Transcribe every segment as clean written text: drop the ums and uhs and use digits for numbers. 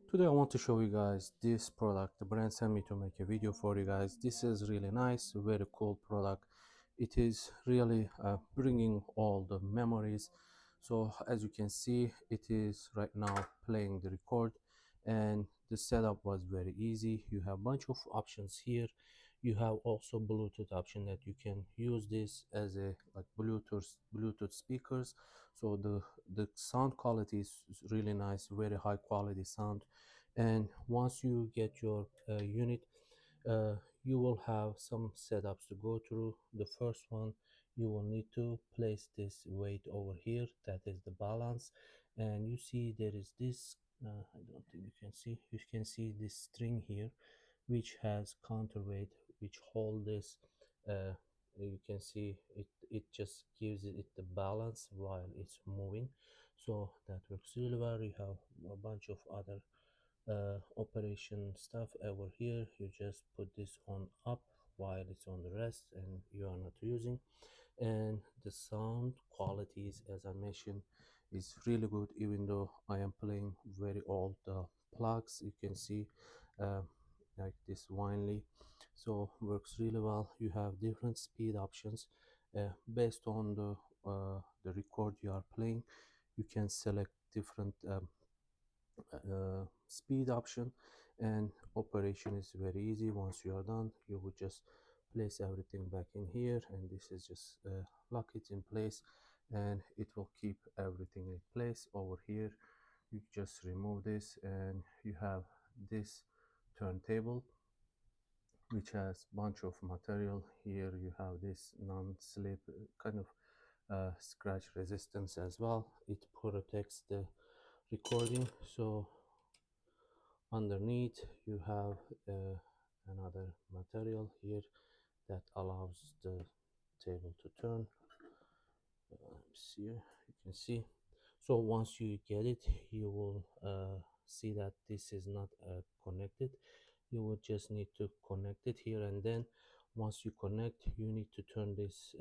Today I want to show you guys this product. The brand sent me to make a video for you guys. This is really nice, very cool product. It is really bringing all the memories. So as you can see, it is right now playing the record, and the setup was very easy. You have a bunch of options here. You have also Bluetooth option that you can use this as a like Bluetooth speakers. So the sound quality is really nice, very high quality sound. And once you get your unit, you will have some setups to go through. The first one, you will need to place this weight over here, that is the balance. And you see there is this I don't think you can see, this string here which has counterweight, which hold this. You can see it just gives it the balance while it's moving, so that works really well. You have a bunch of other operation stuff over here. You just put this on up while it's on the rest and you are not using. And the sound qualities, as I mentioned, is really good. Even though I am playing very old plugs, you can see uh, like this winely, so works really well. You have different speed options based on the record you are playing. You can select different speed option, and operation is very easy. Once you are done, you would just place everything back in here, and this is just lock it in place, and it will keep everything in place. Over here you just remove this, and you have this turntable which has bunch of material. Here you have this non-slip kind of scratch resistance as well. It protects the recording. So underneath you have another material here that allows the table to turn. Here you can see. So once you get it, you will see that this is not connected. You will just need to connect it here, and then once you connect, you need to turn this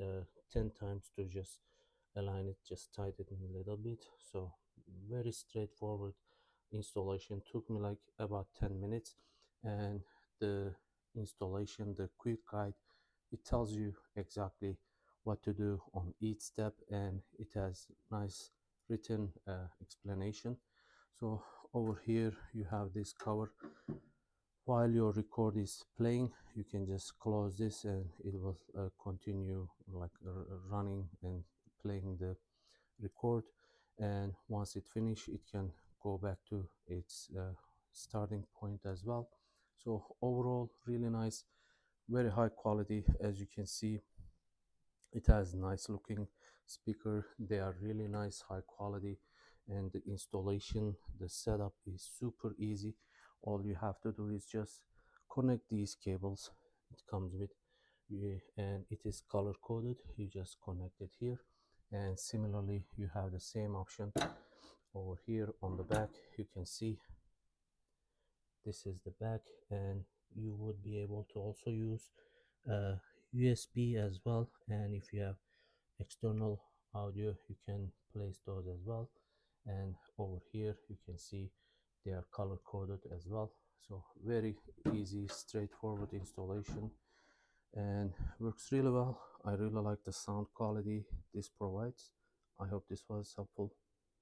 10 times to just align it, just tighten it a little bit. So very straightforward installation, took me like about 10 minutes. And the installation, the quick guide, it tells you exactly what to do on each step, and it has nice written explanation. So over here you have this cover. While your record is playing, you can just close this and it will continue like running and playing the record. And once it finish, it can go back to its starting point as well. So overall really nice, very high quality. As you can see, it has nice looking speaker. They are really nice, high quality, and the installation, the setup is super easy. All you have to do is just connect these cables it comes with. And it is color coded. You just connect it here, and similarly you have the same option over here on the back. You can see this is the back, and you would be able to also use USB as well. And if you have external audio, you can place those as well. And over here you can see they are color coded as well. So very easy, straightforward installation, and works really well. I really like the sound quality this provides. I hope this was helpful.